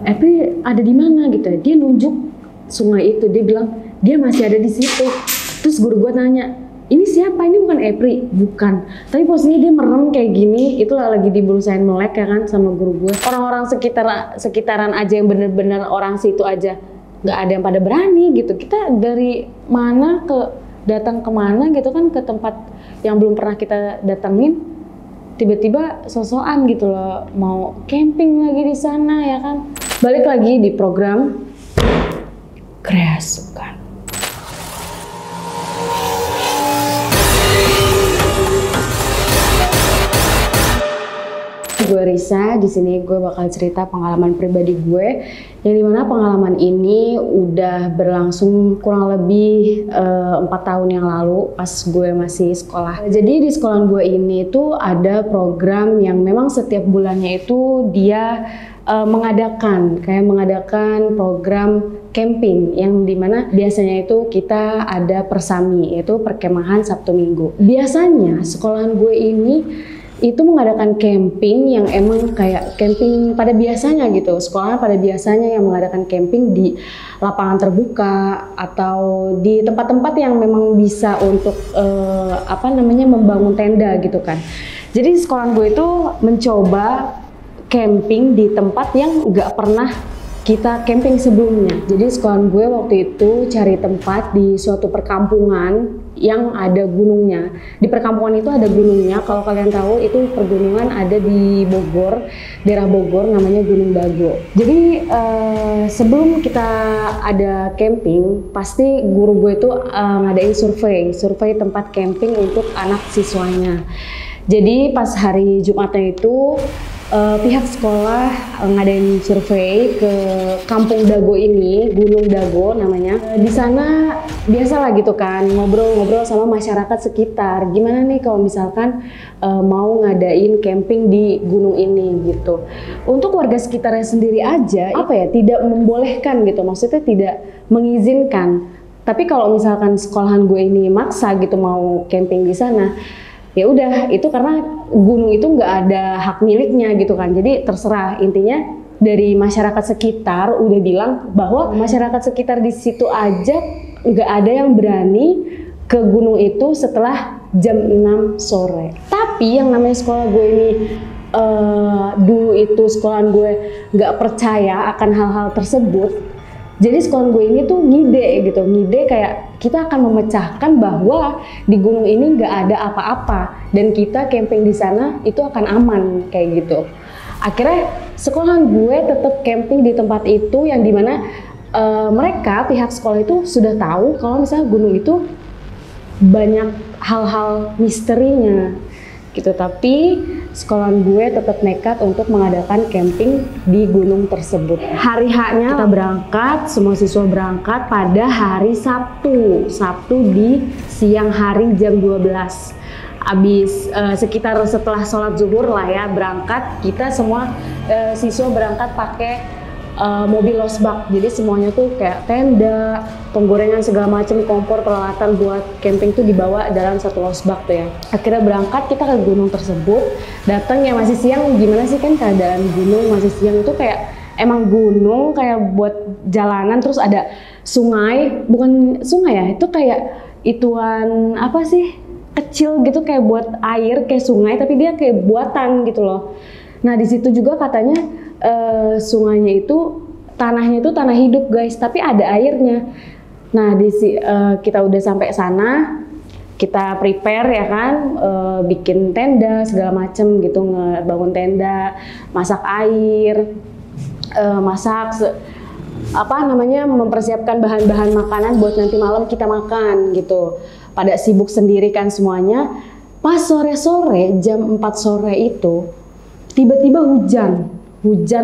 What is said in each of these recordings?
Epri ada di mana gitu ya. Dia nunjuk sungai itu, dia bilang dia masih ada di situ. Terus guru gue nanya, ini siapa? Ini bukan Epri? Bukan. Tapi posisinya dia merem kayak gini, itu lagi berusaha melek ya kan sama guru gue. Orang-orang sekitaran aja yang bener-bener orang situ aja nggak ada yang pada berani gitu. Kita dari mana datang kemana gitu kan, ke tempat yang belum pernah kita datengin, tiba-tiba sosokan gitu loh, mau camping lagi di sana ya kan. Balik lagi di program Kreasukan. Gue Risa, di sini gue bakal cerita pengalaman pribadi gue, yang dimana pengalaman ini udah berlangsung kurang lebih 4 tahun yang lalu pas gue masih sekolah. Jadi di sekolah gue ini tuh ada program yang memang setiap bulannya itu dia mengadakan program camping, yang dimana biasanya itu kita ada persami, yaitu perkemahan Sabtu Minggu. Biasanya sekolahan gue ini itu mengadakan camping yang emang kayak camping pada biasanya gitu. Sekolah pada biasanya yang mengadakan camping di lapangan terbuka atau di tempat-tempat yang memang bisa untuk membangun tenda gitu kan. Jadi sekolah gue itu mencoba camping di tempat yang nggak pernah kita camping sebelumnya. Jadi sekolah gue waktu itu cari tempat di suatu perkampungan yang ada gunungnya. Di perkampungan itu ada gunungnya. Kalau kalian tahu itu pergunungan ada di Bogor, daerah Bogor, namanya Gunung Dago. Jadi sebelum kita ada camping, pasti guru gue itu ngadain survei tempat camping untuk anak siswanya. Jadi pas hari Jumatnya itu pihak sekolah ngadain survei ke Kampung Dago ini, Gunung Dago namanya. Di sana biasalah gitu kan, ngobrol-ngobrol sama masyarakat sekitar. Gimana nih kalau misalkan mau ngadain camping di gunung ini gitu. Untuk warga sekitarnya sendiri aja, tidak membolehkan gitu, maksudnya tidak mengizinkan. Tapi kalau misalkan sekolahan gue ini maksa gitu mau camping di sana, ya udah, itu karena gunung itu nggak ada hak miliknya gitu kan. Jadi terserah, intinya dari masyarakat sekitar udah bilang bahwa masyarakat sekitar di situ aja nggak ada yang berani ke gunung itu setelah jam 6 sore. Tapi yang namanya sekolah gue ini dulu itu sekolahan gue nggak percaya akan hal-hal tersebut. Jadi sekolah gue ini tuh ngide kayak kita akan memecahkan bahwa di gunung ini nggak ada apa-apa dan kita camping di sana itu akan aman kayak gitu. Akhirnya sekolahan gue tetap camping di tempat itu, yang dimana pihak sekolah itu sudah tahu kalau misalnya gunung itu banyak hal-hal misterinya gitu. Tapi sekolahan gue tetap nekat untuk mengadakan camping di gunung tersebut. Hari H-nya kita berangkat, semua siswa berangkat pada hari Sabtu di siang hari jam 12. Abis sekitar setelah sholat zuhur lah ya berangkat, kita semua siswa berangkat pakai mobil losbak. Jadi semuanya tuh kayak tenda, penggorengan segala macam, kompor, peralatan buat camping tuh dibawa dalam satu losbak tuh ya. Akhirnya berangkat kita ke gunung tersebut. Datang ya masih siang, gimana sih kan keadaan gunung masih siang itu kayak emang gunung kayak buat jalanan, terus ada sungai, bukan sungai ya, itu kayak ituan apa sih, kecil gitu kayak buat air kayak sungai tapi dia kayak buatan gitu loh. Nah di situ juga katanya sungainya itu tanahnya itu tanah hidup guys, tapi ada airnya. Nah kita udah sampai sana, kita prepare ya kan, bikin tenda segala macem gitu, ngebangun tenda, masak air, mempersiapkan bahan-bahan makanan buat nanti malam kita makan gitu. Pada sibuk sendiri kan semuanya. Pas sore-sore jam 4 sore itu tiba-tiba hujan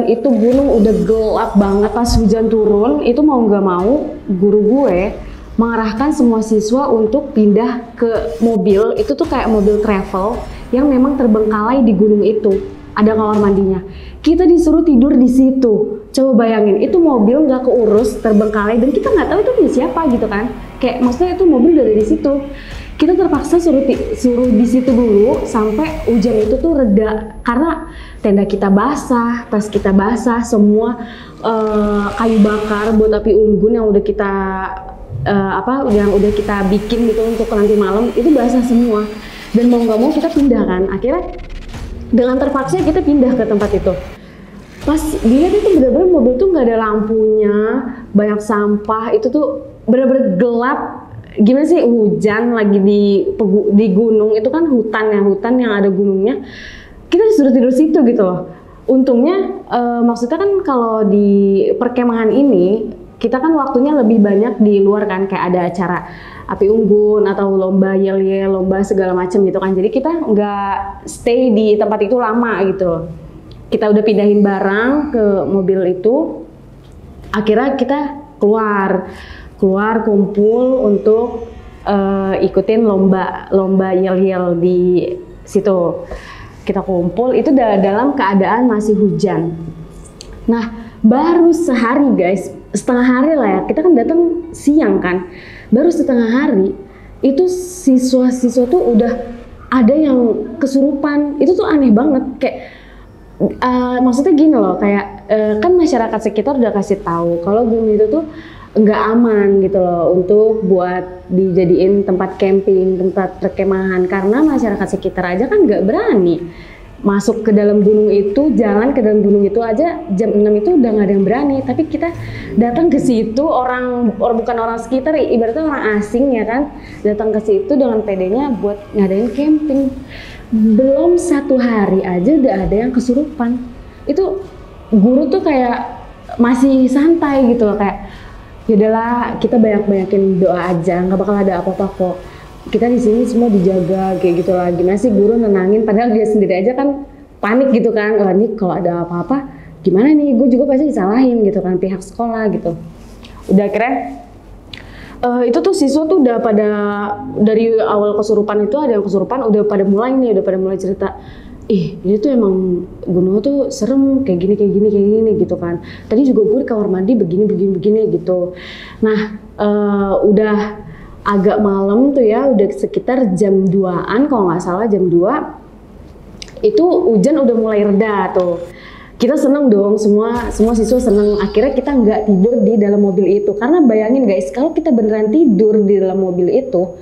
itu, gunung udah gelap banget. Pas hujan turun itu mau nggak mau guru gue mengarahkan semua siswa untuk pindah ke mobil. Itu tuh kayak mobil travel yang memang terbengkalai di gunung itu, ada kamar mandinya. Kita disuruh tidur di situ. Coba bayangin, itu mobil nggak keurus, terbengkalai, dan kita nggak tahu itu punya siapa gitu kan. Kayak maksudnya itu mobil dari di situ. Kita terpaksa suruh di situ dulu sampai hujan itu tuh reda, karena tenda kita basah, tas kita basah, semua kayu bakar buat api unggun yang udah kita yang udah kita bikin gitu untuk nanti malam itu basah semua. Dan mau nggak mau kita pindah kan, akhirnya dengan terpaksa kita pindah ke tempat itu. Pas dilihat itu bener-bener mobil tuh nggak ada lampunya, banyak sampah, itu tuh bener-bener gelap. Gimana sih, hujan lagi di gunung, itu kan hutan yang ada gunungnya. Kita disuruh tidur situ gitu loh. Untungnya maksudnya kan kalau di perkemahan ini kita kan waktunya lebih banyak di luar kan, kayak ada acara api unggun atau lomba yel-yel, lomba segala macam gitu kan. Jadi kita nggak stay di tempat itu lama gitu. Kita udah pindahin barang ke mobil itu, akhirnya kita keluar kumpul untuk ikutin lomba yel-yel di situ. Kita kumpul itu dalam keadaan masih hujan. Nah, baru sehari guys, setengah hari lah ya, kita kan datang siang kan, baru setengah hari itu siswa-siswa tuh udah ada yang kesurupan. Itu tuh aneh banget, kayak maksudnya gini loh, kayak kan masyarakat sekitar udah kasih tahu kalau gunung itu tuh nggak aman gitu loh untuk buat dijadiin tempat camping, tempat perkemahan, karena masyarakat sekitar aja kan nggak berani masuk ke dalam gunung itu, jalan ke dalam gunung itu aja jam 6 itu udah nggak ada yang berani. Tapi kita datang ke situ, bukan orang sekitar, ibaratnya orang asing ya kan, datang ke situ dengan pedenya buat ngadain camping. Belum satu hari aja udah ada yang kesurupan. Itu guru tuh kayak masih santai gitu loh, kayak yaudahlah kita banyakin doa aja, nggak bakal ada apa-apa kok. Kita di sini semua dijaga kayak gitu lah. Gimana sih guru nenangin, padahal dia sendiri aja kan panik gitu kan. Wah, ini kalau ada apa-apa gimana nih, gue juga pasti disalahin gitu kan pihak sekolah gitu. Udah akhirnya itu tuh siswa tuh udah pada dari awal kesurupan itu, ada yang kesurupan udah pada mulai cerita, ini tuh emang gunung tuh serem kayak gini gitu kan. Tadi juga gue di kamar mandi begini gitu. Nah, udah agak malam tuh ya, udah sekitar jam 2-an kalau nggak salah, jam 2 itu hujan udah mulai reda tuh. Kita seneng dong, semua siswa seneng. Akhirnya kita nggak tidur di dalam mobil itu, karena bayangin guys, kalau kita beneran tidur di dalam mobil itu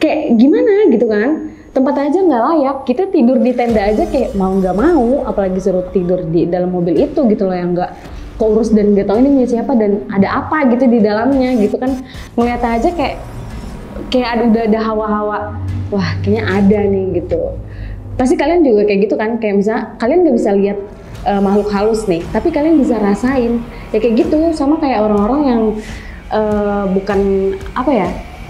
kayak gimana gitu kan, tempat aja nggak layak. Kita tidur di tenda aja kayak mau nggak mau, apalagi suruh tidur di dalam mobil itu gitu loh, yang nggak keurus dan nggak tahu ini punya siapa dan ada apa gitu di dalamnya gitu kan. Ngeliat aja kayak udah ada hawa-hawa, wah kayaknya ada nih gitu. Pasti kalian juga kayak gitu kan, kayak misalnya kalian nggak bisa lihat makhluk halus nih, tapi kalian bisa rasain ya kayak gitu. Sama kayak orang-orang yang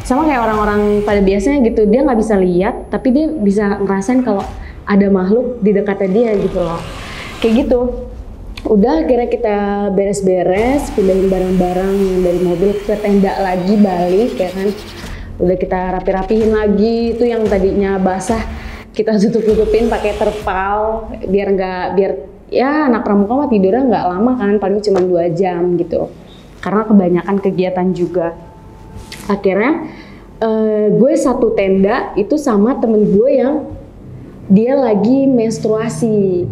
sama kayak orang-orang pada biasanya gitu, dia nggak bisa lihat tapi dia bisa ngerasain kalau ada makhluk di dekatnya dia gitu loh, kayak gitu. Udah akhirnya kita beres-beres, pindahin barang-barang yang dari mobil ke tenda lagi, balik ya kan. Udah kita rapi-rapihin lagi, itu yang tadinya basah kita tutup-tutupin pakai terpal biar ya anak pramuka mah tidurnya nggak lama kan, paling cuma 2 jam gitu karena kebanyakan kegiatan juga. Akhirnya gue satu tenda itu sama temen gue yang dia lagi menstruasi.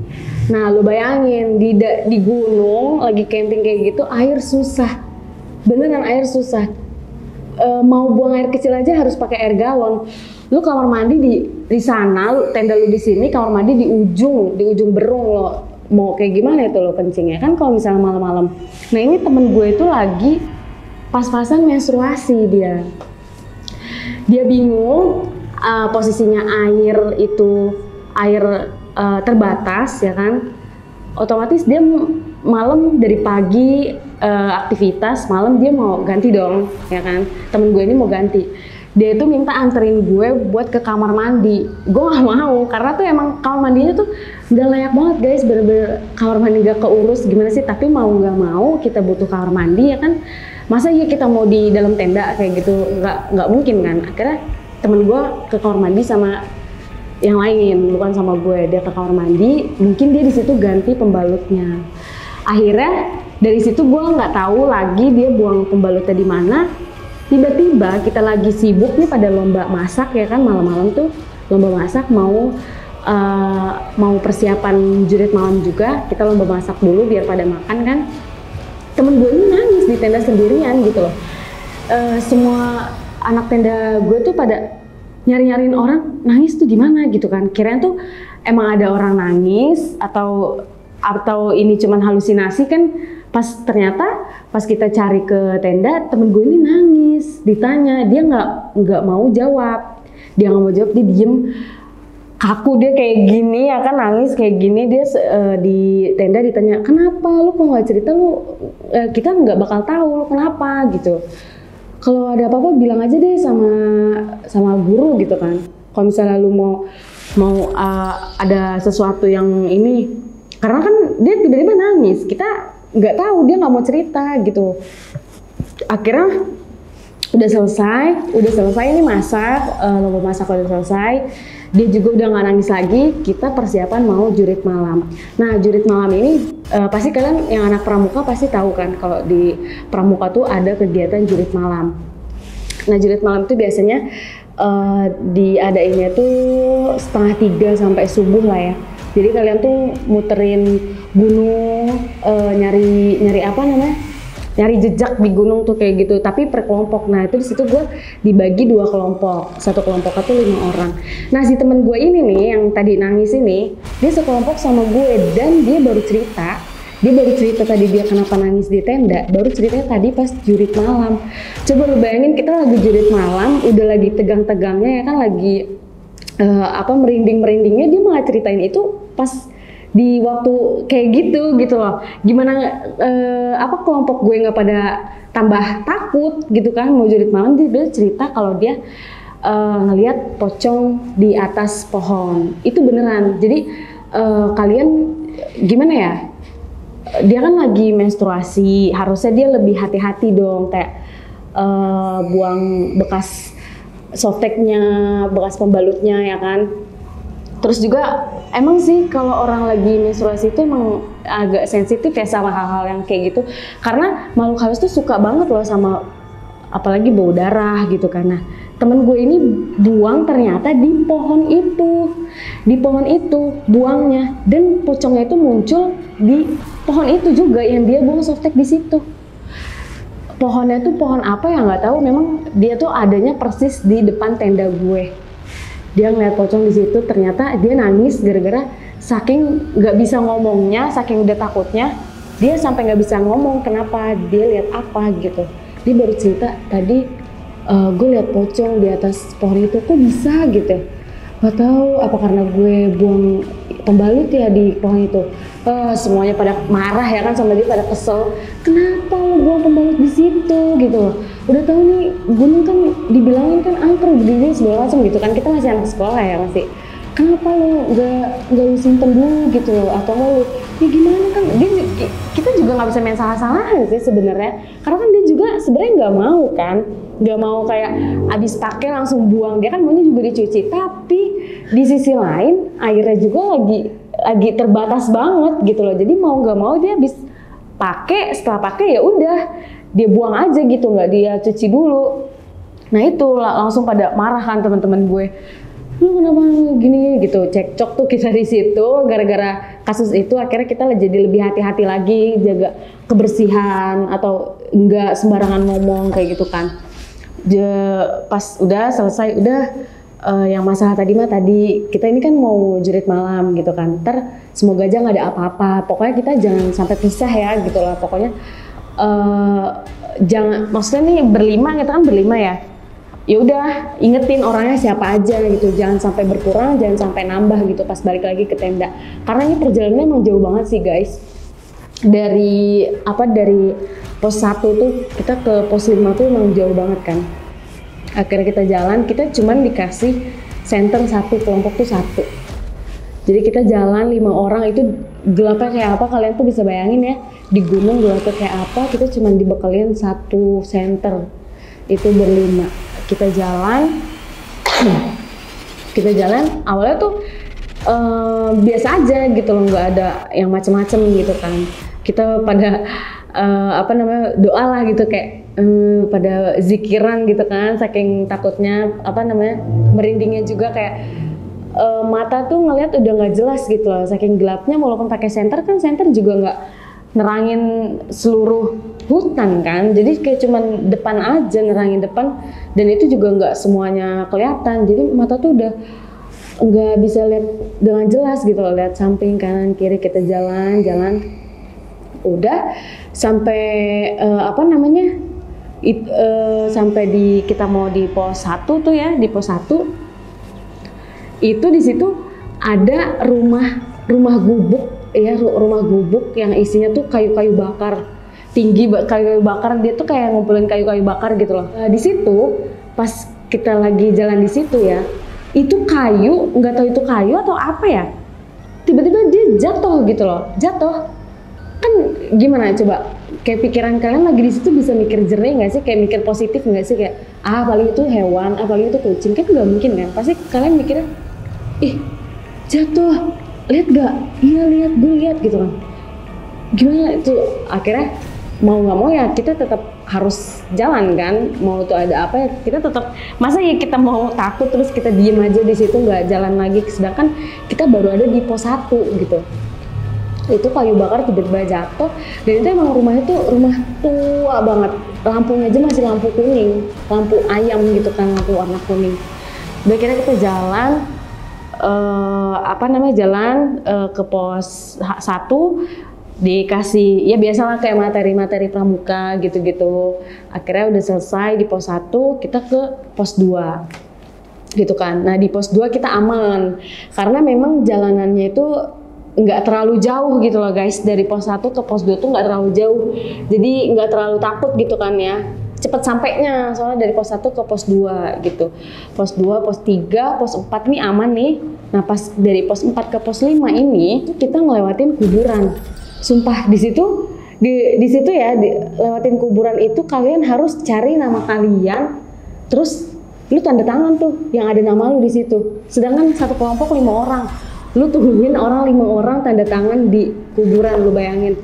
Nah lo bayangin di gunung lagi camping kayak gitu, air susah, beneran air susah. Mau buang air kecil aja harus pakai air galon. Lu kamar mandi di sana, tenda lu di sini, kamar mandi di ujung berung lo. Mau kayak gimana itu lo kencingnya kan kalau misalnya malam-malam. Nah ini temen gue itu lagi pas-pasan menstruasi dia bingung, posisinya air terbatas ya kan, otomatis dia malam dari pagi aktivitas, malam dia mau ganti dong ya kan. Temen gue ini mau ganti, dia itu minta anterin gue buat ke kamar mandi. Gue gak mau, karena tuh emang kamar mandinya tuh gak layak banget guys, bener-bener kamar mandi gak keurus. Gimana sih, tapi mau gak mau kita butuh kamar mandi ya kan. Masa iya kita mau di dalam tenda kayak gitu, nggak mungkin kan. Akhirnya temen gue ke kamar mandi sama yang lain, bukan sama gue. Dia ke kamar mandi, mungkin dia di situ ganti pembalutnya. Akhirnya dari situ gue nggak tahu lagi dia buang pembalutnya di mana. Tiba-tiba kita lagi sibuk nih pada lomba masak ya kan, malam-malam tuh lomba masak, mau persiapan jurit malam juga. Kita lomba masak dulu biar pada makan kan. temen gue ini nangis di tenda sendirian gitu loh. Semua anak tenda gue tuh pada nyari-nyariin orang nangis tuh gimana gitu kan. Kirain tuh emang ada orang nangis atau ini cuman halusinasi kan. Ternyata pas kita cari ke tenda, temen gue ini nangis. Ditanya, dia nggak mau jawab. Dia diem kaku, dia kayak gini ya kan, nangis kayak gini. Dia di tenda ditanya, kenapa lu kok nggak cerita, kita nggak bakal tahu lu kenapa gitu. Kalau ada apa-apa bilang aja deh sama guru gitu kan. Kalau misalnya lu mau ada sesuatu yang ini, karena kan dia tiba-tiba nangis, kita nggak tahu, dia nggak mau cerita gitu. Akhirnya udah selesai ini masak, lomba masak udah selesai. Dia juga udah nggak nangis lagi. Kita persiapan mau jurit malam. Nah, jurit malam ini pasti kalian yang anak pramuka pasti tahu kan, kalau di pramuka tuh ada kegiatan jurit malam. Nah, jurit malam itu biasanya diadainnya tuh 2:30 sampai subuh lah ya. Jadi kalian tuh muterin gunung, nyari apa namanya? Nyari jejak di gunung tuh kayak gitu, tapi per kelompok. Nah, itu di situ gue dibagi 2 kelompok. Satu kelompok itu 5 orang. Nah, si temen gue ini nih yang tadi nangis ini, dia sekelompok sama gue dan dia baru cerita. Tadi dia kenapa nangis di tenda, baru ceritanya tadi pas jurit malam. Coba lu bayangin, kita lagi jurit malam, udah lagi tegang-tegangnya ya kan, lagi merinding-merindingnya, dia malah ceritain itu pas di waktu kayak gitu loh. Gimana kelompok gue nggak pada tambah takut gitu kan mau jurit malam. Dia cerita kalau dia ngelihat pocong di atas pohon, itu beneran. Jadi kalian gimana ya, dia kan lagi menstruasi, harusnya dia lebih hati-hati dong, kayak buang bekas softteknya, bekas pembalutnya ya kan. Terus juga emang sih kalau orang lagi menstruasi itu emang agak sensitif ya sama hal-hal yang kayak gitu, karena makhluk halus tuh suka banget loh sama apalagi bau darah gitu kan. Nah, temen gue ini buang ternyata di pohon itu buangnya, dan pocongnya itu muncul di pohon itu juga yang dia buang softtek di situ. Pohonnya tuh pohon apa ya nggak tahu, memang dia tuh adanya persis di depan tenda gue. Dia ngeliat pocong di situ, ternyata dia nangis gara-gara saking nggak bisa ngomongnya, saking udah takutnya dia sampai nggak bisa ngomong kenapa, dia lihat apa gitu. Dia baru cerita tadi, gue lihat pocong di atas pohon itu, kok bisa gitu. Gak tahu apa karena gue buang pembalut ya di pohon itu. Semuanya pada marah ya kan sama dia, pada kesel. Kenapa lo buang pembalut di situ gitu loh. Udah tahu nih gunung kan dibilangin kan angker berdiri segala macam gitu kan, kita masih anak sekolah ya masih. Kenapa lo nggak lu simpen dulu gitu loh, atau lo ya gimana kan, kita juga nggak bisa main salah-salahan sih sebenarnya, karena kan dia juga sebenarnya nggak mau kayak abis pakai langsung buang, dia kan maunya juga dicuci. Tapi di sisi lain airnya juga lagi terbatas banget gitu loh, jadi mau nggak mau dia abis pakai, setelah pakai ya udah dia buang aja gitu, nggak dia cuci dulu. Nah itu langsung pada marah kan teman-teman gue, lu kenapa gini gitu, cekcok tuh kita di situ gara-gara kasus itu. Akhirnya kita jadi lebih hati-hati lagi, jaga kebersihan atau enggak sembarangan ngomong kayak gitu kan. Pas udah selesai, yang masalah tadi kita ini kan mau jurit malam gitu kan, ntar semoga aja nggak ada apa-apa, pokoknya kita jangan sampai pisah ya gitu lah pokoknya. Jangan, maksudnya nih kita kan berlima ya udah ingetin orangnya siapa aja gitu, jangan sampai berkurang, jangan sampai nambah gitu pas balik lagi ke tenda, karena ini perjalanannya emang jauh banget sih guys. Dari pos 1 tuh kita ke pos 5 tuh emang jauh banget kan. Akhirnya kita jalan, kita cuman dikasih center 1, kelompok tuh 1. Jadi kita jalan 5 orang, itu gelapnya kayak apa kalian tuh bisa bayangin ya, di gunung gelapnya kayak apa. Kita cuman dibekelin 1 center, itu berlima. Kita jalan awalnya tuh biasa aja gitu loh, nggak ada yang macem-macem gitu kan. Kita pada doa lah gitu, kayak pada zikiran gitu kan, saking takutnya merindingnya juga, kayak mata tuh ngelihat udah nggak jelas gitu loh, saking gelapnya. Walaupun pakai senter kan, senter juga nerangin seluruh hutan kan, jadi kayak cuman depan aja, nerangin depan, dan itu juga nggak semuanya kelihatan, jadi mata tuh udah nggak bisa lihat dengan jelas gitu loh, lihat samping kanan kiri. Kita jalan udah sampai sampai kita mau di pos 1 tuh ya, di pos 1 itu di situ ada rumah gubuk ya, rumah gubuk yang isinya tuh kayu-kayu bakar, tinggi kayu bakar, dia tuh kayak ngumpulin kayu-kayu bakar gitu loh. Di situ pas kita lagi jalan di situ ya, itu kayu, nggak tahu itu kayu atau apa ya, tiba-tiba dia jatuh gitu loh, jatuh. Kan gimana coba, kayak pikiran kalian lagi di situ bisa mikir jernih nggak sih, kayak mikir positif nggak sih, kayak paling itu hewan, paling itu kucing, kan nggak mungkin kan, pasti kalian mikirnya ih jatuh, lihat gak? Iya lihat, gue lihat gitu kan. Gimana itu, akhirnya mau nggak mau ya kita tetap harus jalan kan, mau tuh ada apa ya kita tetap, masa ya kita mau takut terus kita diem aja di situ nggak jalan lagi, sedangkan kita baru ada di pos 1 gitu. Itu kayu bakar tiba-tiba jatuh, dan itu emang rumahnya tuh rumah tua banget, lampunya aja masih lampu kuning, lampu ayam gitu kan, lampu warna kuning. Udah kira kita jalan ke pos 1, dikasih ya biasalah kayak materi-materi pramuka gitu-gitu. Akhirnya udah selesai di pos 1, kita ke pos 2 gitu kan. Nah di pos 2 kita aman karena memang jalanannya itu nggak terlalu jauh gitu loh guys, dari pos 1 ke pos 2 tuh nggak terlalu jauh, jadi nggak terlalu takut gitu kan ya, cepet sampainya soalnya dari pos 1 ke pos 2 gitu. Pos 2, pos 3, pos 4 nih aman nih. Nah pas dari pos 4 ke pos 5 ini kita ngelewatin kuburan. Sumpah di situ ya, lewatin kuburan itu kalian harus cari nama kalian, terus lu tanda tangan tuh yang ada nama lu di situ. Sedangkan satu kelompok 5 orang, lu tungguin 5 orang tanda tangan di kuburan. Lu bayangin,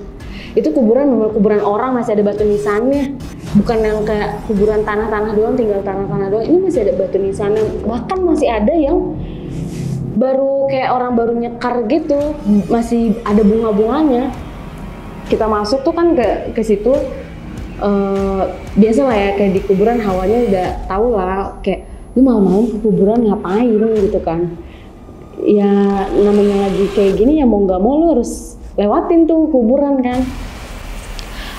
itu kuburan orang, masih ada batu nisannya, bukan yang kayak kuburan tanah-tanah doang, tinggal tanah-tanah doang. Ini masih ada batu nisannya, bahkan masih ada yang baru kayak orang baru nyekar gitu, masih ada bunga-bunganya. Kita masuk tuh kan ke situ, biasa lah ya kayak di kuburan hawanya udah tau lah, kayak lu malam-malam ke kuburan ngapain gitu kan. Ya namanya lagi kayak gini ya mau nggak mau lu harus lewatin tuh kuburan kan.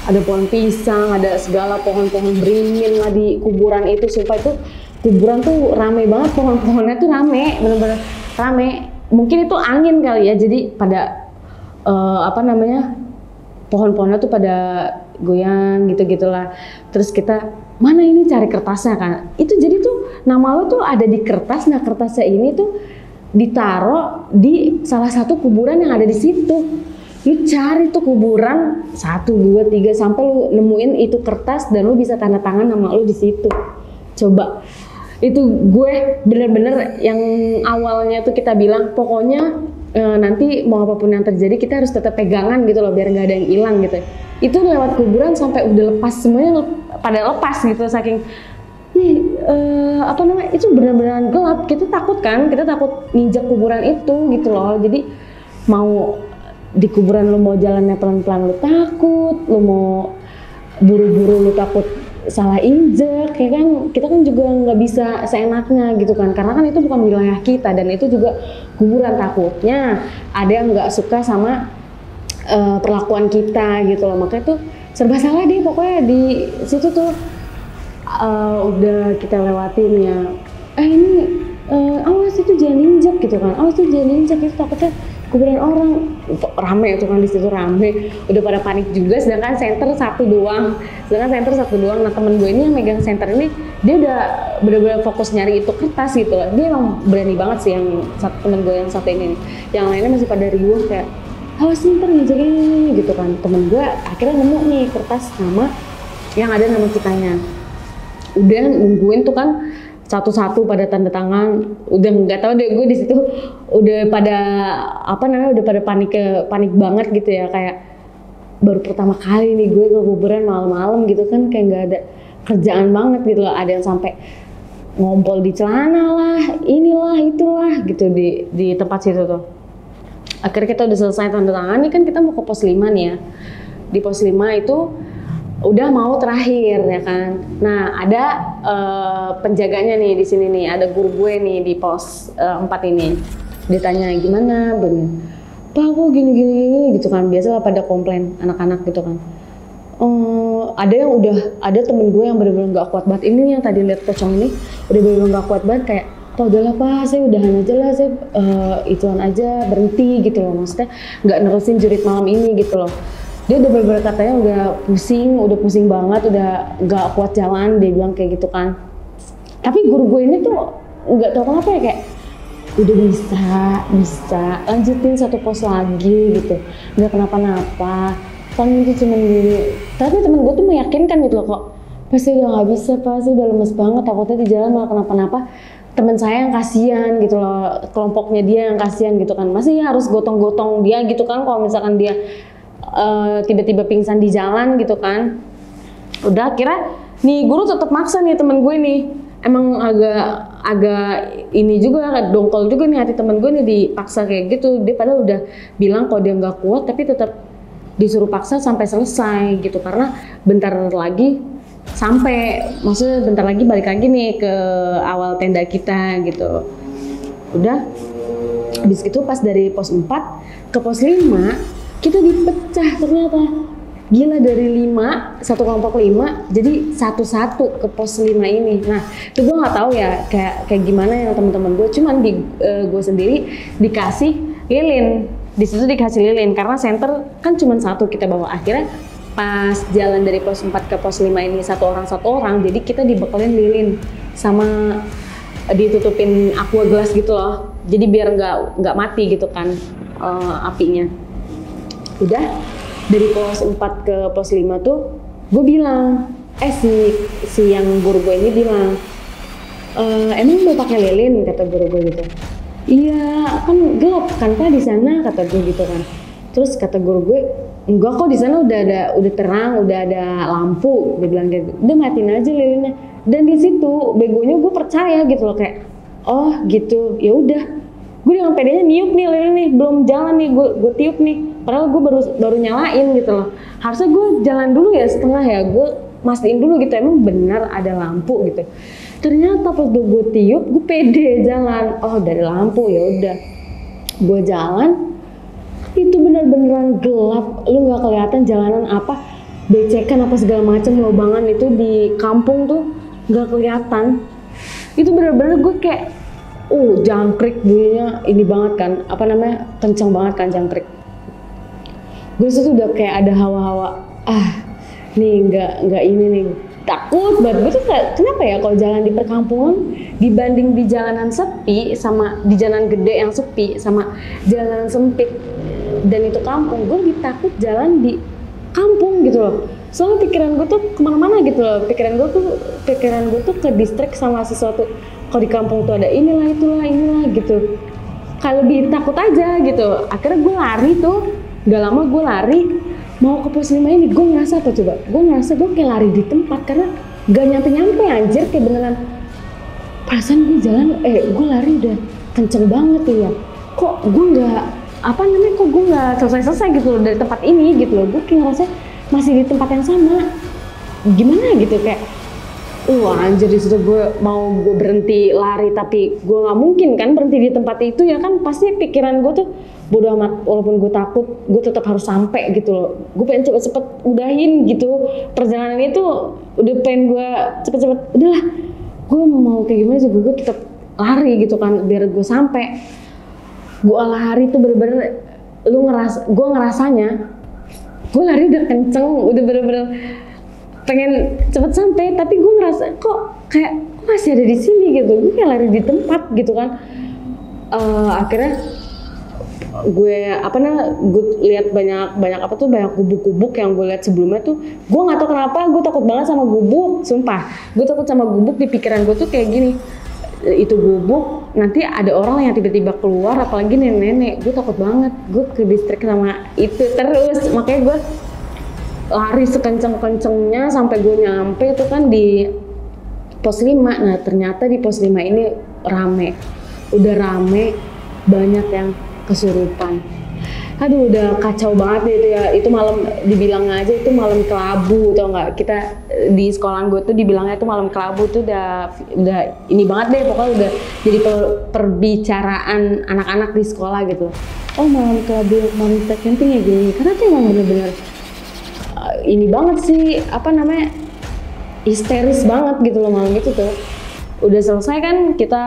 Ada pohon pisang, ada segala pohon-pohon beringin lah di kuburan itu. Sumpah itu kuburan tuh rame banget, pohon-pohonnya tuh rame, bener-bener rame. Mungkin itu angin kali ya, jadi pada pohon-pohonnya tuh pada goyang gitu-gitulah. Terus kita mana ini cari kertasnya kan, itu jadi tuh nama lo tuh ada di kertas. Nah kertasnya ini tuh ditaruh di salah satu kuburan yang ada di situ. Lu cari tuh kuburan 1, 2, 3 sampai lu nemuin itu kertas dan lu bisa tanda tangan nama lu di situ. Coba, itu gue bener-bener yang awalnya tuh kita bilang pokoknya nanti mau apapun yang terjadi kita harus tetap pegangan gitu loh biar nggak ada yang hilang gitu. Itu lewat kuburan sampai udah lepas semuanya, pada lepas gitu saking itu benar-benar gelap. Kita takut kan, kita takut nginjak kuburan itu gitu loh. Jadi mau di kuburan lu mau jalannya pelan-pelan lu takut, lu mau buru-buru lu takut salah injek, ya kan. Kita kan juga nggak bisa seenaknya gitu kan, karena kan itu bukan wilayah kita dan itu juga kuburan. Takutnya ada yang nggak suka sama perlakuan kita gitu loh, makanya tuh serba salah deh pokoknya di situ tuh. Udah kita lewatin ya, ini awas itu jangan injak gitu kan, awas itu jangan injak, itu takutnya kuburan orang. Rame itu kan di situ, rame, udah pada panik juga. Sedangkan center satu doang. Nah temen gue ini yang megang center ini, dia udah bener-bener fokus nyari itu kertas gitu loh. Dia emang berani banget sih, yang temen gue yang satu ini. Yang lainnya masih pada riuh kayak awas ntar nginjak ini gitu kan. Temen gue akhirnya nemu nih kertas nama yang ada nama kitanya. Udah nungguin tuh kan satu-satu pada tanda tangan. Udah nggak tahu deh gue di situ udah pada udah pada panik banget gitu ya, kayak baru pertama kali nih gue ke kuburan malam-malam gitu kan, kayak nggak ada kerjaan banget gitu loh. Ada yang sampai ngompol di celana lah, inilah itulah gitu di tempat situ tuh. Akhirnya kita udah selesai tanda tangan nih kan, kita mau ke pos 5 nih ya. di pos 5 itu udah mau terakhir ya kan. Nah ada penjaganya nih di sini nih, ada guru gue nih di pos 4 ini. Ditanya gimana, Pak kok gini gitu kan, biasa pada komplain anak-anak gitu kan. Ada yang ada temen gue yang bener-bener gak kuat banget, ini yang tadi lihat pocong ini udah bener-bener gak kuat banget, kayak udahlah Pak, saya udahan aja lah, saya ituan aja, berhenti gitu loh, maksudnya nggak nerusin jurit malam ini gitu loh. Dia udah bener-bener katanya udah pusing banget, udah nggak kuat jalan, dia bilang kayak gitu kan. Tapi guru gue ini tuh nggak tahu kenapa ya, kayak udah bisa lanjutin satu pos lagi gitu, nggak kenapa-napa kan, itu cuman gini. Tapi temen gue tuh meyakinkan gitu loh, kok pasti udah nggak bisa, pasti udah lemes banget, takutnya di jalan malah kenapa-napa. Temen saya yang kasihan gitu loh, kelompoknya dia yang kasihan gitu kan, masih harus gotong-gotong dia gitu kan kalau misalkan dia tiba-tiba pingsan di jalan gitu kan. Udah akhirnya nih guru tetap maksa nih temen gue nih, emang agak ini juga, dongkol juga nih hati temen gue nih, dipaksa kayak gitu. Dia padahal udah bilang kalau dia nggak kuat, tapi tetap disuruh paksa sampai selesai gitu, karena bentar lagi sampai, maksudnya bentar lagi balik lagi nih ke awal tenda kita gitu. Udah habis itu pas dari pos 4 ke pos 5 kita dipecah ternyata. Gila, dari 5, satu kelompok 5 jadi satu-satu ke pos 5 ini. Nah itu gue nggak tahu ya kayak gimana yang teman-teman gue, cuman gue sendiri dikasih lilin. Di situ dikasih lilin karena center kan cuma satu kita bawa. Akhirnya pas jalan dari pos 4 ke pos 5 ini satu orang, jadi kita dibekelin lilin sama ditutupin aqua gelas gitu loh, jadi biar nggak mati gitu kan apinya. Udah dari pos 4 ke pos 5 tuh gue bilang, si yang guru gue ini bilang, emang mau pakai lilin, kata guru gue gitu. Iya kan gelap kan Pak di sana, kata gue gitu kan. Terus kata guru gue, enggak kok, di sana udah terang, udah ada lampu. Dia bilang gitu, udah matiin aja lilinnya. Dan di situ begonya gue percaya gitu loh, kayak oh gitu, ya udah. Gue dengan pedenya niup nih lilin nih, belum jalan nih, gue tiup nih. Padahal gue baru nyalain gitu loh. Harusnya gue jalan dulu ya setengah ya, gue mastiin dulu gitu, emang benar ada lampu gitu. Ternyata pas gue tiup, gue pede jalan. Oh dari lampu, ya udah. Gue jalan, itu bener-beneran gelap, lu nggak kelihatan jalanan apa, becekan apa segala macam, lobangan itu di kampung tuh nggak kelihatan. Itu bener-bener gue kayak, jangkrik bunyinya ini banget kan, apa namanya, kenceng banget kan jangkrik. Gue situ udah kayak ada hawa-hawa, nih nggak ini nih, takut banget. Gue tuh kenapa ya kalau jalan di perkampungan dibanding di jalanan sepi sama di jalanan gede yang sepi sama jalanan sempit dan itu kampung, gue lebih takut jalan di kampung gitu loh. Soalnya pikiran gue tuh kemana-mana gitu loh, pikiran gue tuh ke distrik sama sesuatu. Kalau di kampung tuh ada inilah gitu, kayak lebih takut aja gitu. Akhirnya gue lari tuh, gak lama gue lari mau ke pos 5 ini. Gue ngerasa apa coba? Gue ngerasa gue kayak lari di tempat karena gak nyampe anjir, kayak beneran perasaan gue jalan, gue lari udah kenceng banget tuh ya. Kok gue kok gue nggak selesai gitu loh dari tempat ini gitu loh. Gue kayak ngerasa masih di tempat yang sama, gimana gitu, kayak anjir. Di situ gue berhenti lari, tapi gue nggak mungkin kan berhenti di tempat itu ya kan, pasti pikiran gue tuh bodo amat, walaupun gue takut gue tetap harus sampai gitu loh. Gue pengen cepet-cepet udahin gitu perjalanan itu, udah pengen gue cepet-cepet, udahlah gue mau kayak gimana juga gue tetap lari gitu kan biar gue sampai. Gue lari tuh bener-bener, gue ngerasanya gue lari udah kenceng, udah bener-bener pengen cepet sampai, tapi gue ngerasa kok masih ada di sini gitu. Gue kayak lari di tempat gitu kan. Akhirnya gue lihat banyak gubuk-gubuk yang gue lihat sebelumnya tuh. Gue nggak tahu kenapa gue takut banget sama gubuk, sumpah. Gue takut sama gubuk. Di pikiran gue tuh kayak gini, itu gubuk nanti ada orang yang tiba-tiba keluar, apalagi nenek-nenek. Gue takut banget, gue ke distrik sama itu terus. Makanya gue lari sekenceng-kencengnya sampai gue nyampe itu kan di pos 5. Nah ternyata di pos 5 ini udah rame, banyak yang kesurupan. Aduh udah kacau banget deh itu ya, itu malam dibilang aja itu malam kelabu tau nggak, kita di sekolahan gue tuh dibilangnya itu malam kelabu tuh udah ini banget deh, pokoknya udah jadi perbicaraan anak-anak di sekolah gitu. Oh malam kelabu, malam kita camping ya gini, karena tuh emang bener-bener ini banget sih, apa namanya, histeris banget gitu loh malam itu tuh. Udah selesai kan kita,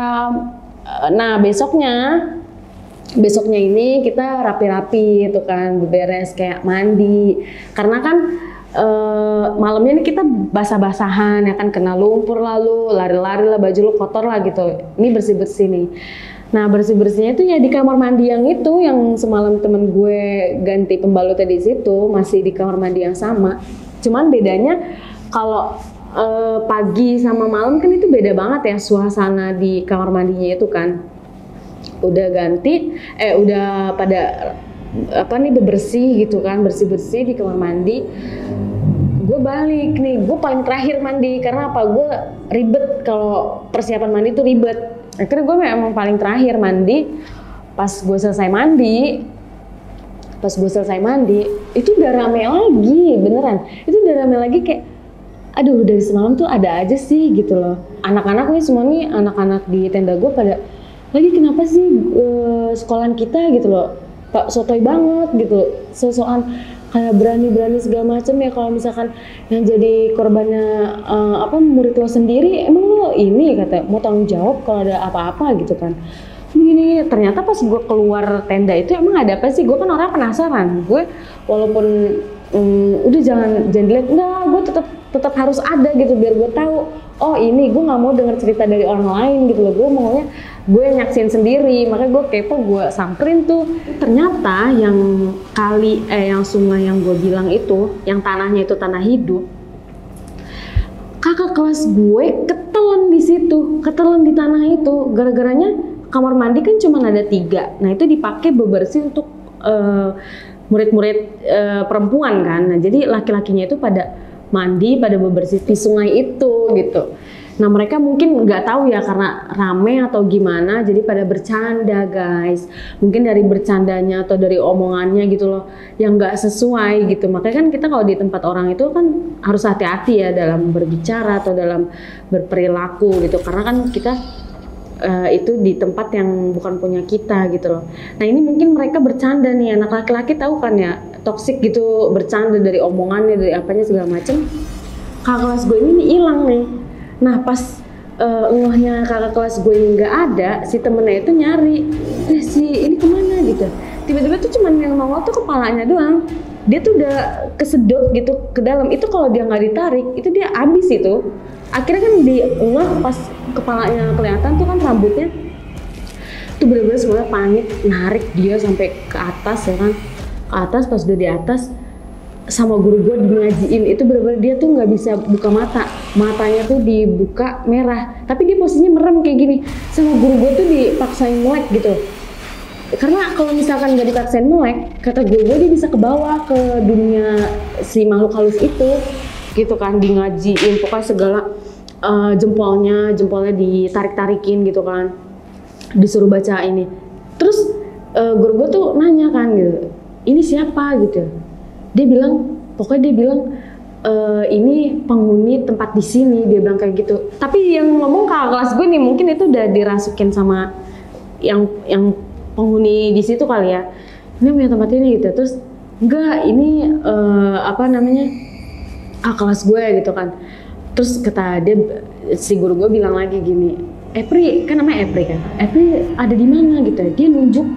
nah besoknya ini kita rapi-rapi itu kan, beberes kayak mandi, karena kan malamnya ini kita basah-basahan ya kan, kena lumpur, lalu lari-lari lah, baju lu kotor lah gitu, ini bersih-bersih nih. Nah bersih-bersihnya itu ya di kamar mandi yang itu, yang semalam temen gue ganti pembalutnya di situ, masih di kamar mandi yang sama. Cuman bedanya kalau pagi sama malam kan itu beda banget ya suasana di kamar mandinya itu kan. Udah ganti, udah pada apa nih bebersih gitu kan, bersih-bersih di kamar mandi. Gue balik nih, gue paling terakhir mandi karena apa? Gue ribet, kalau persiapan mandi tuh ribet. Akhirnya gue memang paling terakhir mandi. Pas gue selesai mandi, itu udah rame lagi, beneran. Itu udah rame lagi kayak, aduh dari semalam tuh ada aja sih gitu loh. Anak-anak nih semua nih, anak-anak di tenda gue pada lagi kenapa sih sekolahan kita gitu loh, Pak sotoy banget gitu, sosokan kayak berani-berani segala macem ya, kalau misalkan yang jadi korbannya apa murid lo sendiri, emang lo ini kata mau tanggung jawab kalau ada apa-apa gitu kan. Begini, ternyata pas gue keluar tenda itu emang ada apa sih, gue kan orang penasaran, gue walaupun udah jangan dilihat, enggak, gue tetap harus ada gitu biar gue tahu, oh ini gue nggak mau dengar cerita dari orang lain gitu loh, gue maunya gue nyaksin sendiri. Makanya gue kepo, gue samperin tuh. Ternyata yang yang sungai yang gue bilang itu, yang tanahnya itu tanah hidup, kakak kelas gue ketelan di situ, ketelan di tanah itu. Gara-garanya kamar mandi kan cuma ada 3, nah itu dipakai bebersih untuk murid-murid perempuan kan. Nah jadi laki-lakinya itu pada mandi, pada bebersih di sungai itu gitu. Nah mereka mungkin nggak tahu ya karena rame atau gimana, jadi pada bercanda guys. Mungkin dari bercandanya atau dari omongannya gitu loh, yang nggak sesuai gitu. Makanya kan kita kalau di tempat orang itu kan harus hati-hati ya dalam berbicara atau dalam berperilaku gitu. Karena kan kita itu di tempat yang bukan punya kita gitu loh. Nah ini mungkin mereka bercanda nih, anak laki-laki tahu kan ya, toksik gitu, bercanda dari omongannya, dari apanya segala macem. Kakak kelas gue ini hilang nih. Nah pas ngehnya kakak kelas gue ini nggak ada, si temennya itu nyari, si ini kemana gitu. Tiba-tiba tuh cuman yang nongol tuh kepalanya doang. Dia tuh udah kesedot gitu ke dalam. Itu kalau dia nggak ditarik, itu dia habis itu. Akhirnya kan diengah pas kepalanya kelihatan tuh kan rambutnya. Tuh bener-bener semuanya panik, narik dia sampai ke atas ya kan. Ke atas, pas udah di atas, sama guru gue ngajiin itu bener-bener dia tuh nggak bisa buka mata, matanya tuh dibuka merah, tapi dia posisinya merem kayak gini. Sama guru gue tuh dipaksain melek gitu, karena kalau misalkan nggak dipaksain melek, kata guru gue dia bisa ke bawah ke dunia si makhluk halus itu gitu kan. Di ngajiin pokoknya segala jempolnya ditarik-tarikin gitu kan, disuruh baca ini. Terus guru gue tuh nanya kan gitu, ini siapa gitu. Dia bilang, pokoknya dia bilang ini penghuni tempat di sini, dia bilang kayak gitu. Tapi yang ngomong kakak kelas gue nih mungkin itu udah dirasukin sama yang penghuni di situ kali ya. Ini punya tempat ini gitu. Terus enggak, ini apa namanya, kakak kelas gue gitu kan. Terus kata dia, si guru gue bilang lagi gini, Epri, kan namanya Epri kan. Epri ada di mana gitu. Dia nunjuk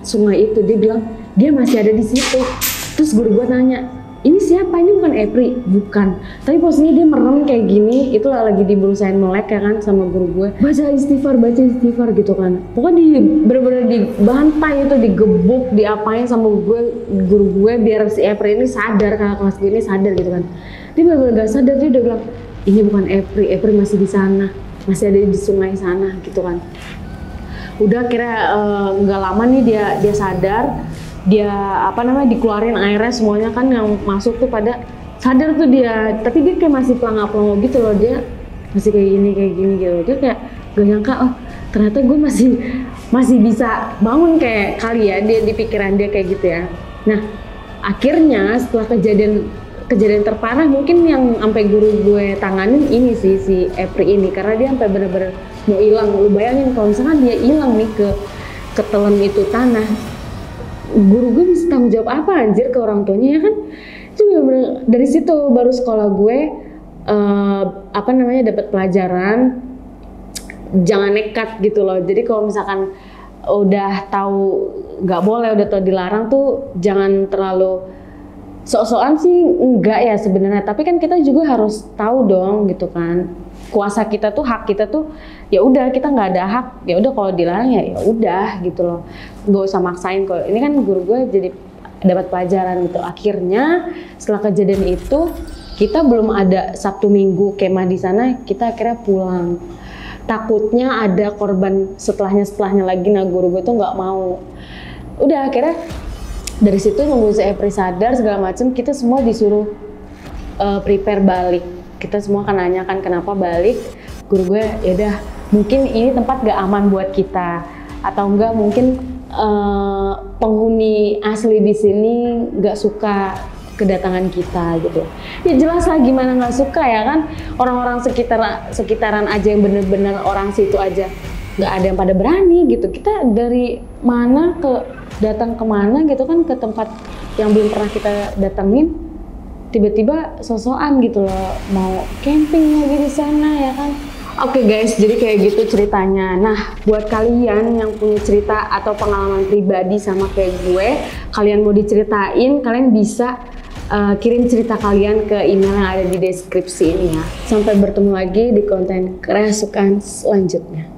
sungai itu, dia bilang dia masih ada di situ. Terus guru gue nanya, ini siapa? Ini bukan Epri? Bukan. Tapi posisinya dia merem kayak gini, itu lagi berusahain melek ya kan sama guru gue. Baca istighfar gitu kan. Pokoknya bener-bener dibantai itu, digebuk, diapain sama guru gue biar si Epri ini sadar, kakak kelas gue ini sadar gitu kan. Dia bener-bener gak sadar, dia udah bilang, ini bukan Epri masih di sana, masih ada di sungai sana gitu kan. Udah kira nggak lama nih dia sadar. Dia apa namanya, dikeluarin airnya semuanya kan, yang masuk tuh pada sadar tuh dia, tapi dia kayak masih pelangap-pelangap gitu loh, dia masih kayak gini gitu. Dia kayak gak nyangka, oh ternyata gue masih bisa bangun kayak kali ya, dia di pikiran dia kayak gitu ya. Nah, akhirnya setelah kejadian terparah mungkin yang sampai guru gue tanganin ini sih, si Epri ini, karena dia sampai bener-bener mau hilang. Lu bayangin kalau misalkan dia hilang nih ke telan itu tanah, guru gue bisa tanggung jawab apa anjir ke orang tuanya ya kan. Itu bener-bener dari situ baru sekolah gue dapat pelajaran jangan nekat gitu loh. Jadi kalau misalkan udah tahu nggak boleh, udah tahu dilarang tuh jangan terlalu sok-sokan sih, enggak ya sebenarnya, tapi kan kita juga harus tahu dong gitu kan, kuasa kita tuh, hak kita tuh, ya udah kita nggak ada hak, ya udah kalau dilarang ya udah gitu loh, nggak usah maksain. Kalau ini kan guru gue jadi dapat pelajaran gitu. Akhirnya setelah kejadian itu kita belum ada Sabtu Minggu kemah di sana, kita akhirnya pulang. Takutnya ada korban setelahnya lagi, nah guru gue tuh nggak mau. Udah akhirnya dari situ nunggu si Epri sadar segala macam, kita semua disuruh prepare balik. Kita semua kan nanyakan kenapa balik. Guru gue ya udah mungkin ini tempat gak aman buat kita, atau enggak mungkin penghuni asli di sini gak suka kedatangan kita gitu. Ya jelas lah gimana nggak suka ya kan, orang-orang sekitaran aja yang bener-bener orang situ aja nggak ada yang pada berani gitu. Kita dari mana datang kemana gitu kan, ke tempat yang belum pernah kita datengin, tiba-tiba sosokan gitu loh mau camping lagi di sana ya kan. Oke guys, jadi kayak gitu ceritanya. Nah, buat kalian yang punya cerita atau pengalaman pribadi sama kayak gue, kalian mau diceritain, kalian bisa kirim cerita kalian ke email yang ada di deskripsi ini ya. Sampai bertemu lagi di konten kerasukan selanjutnya.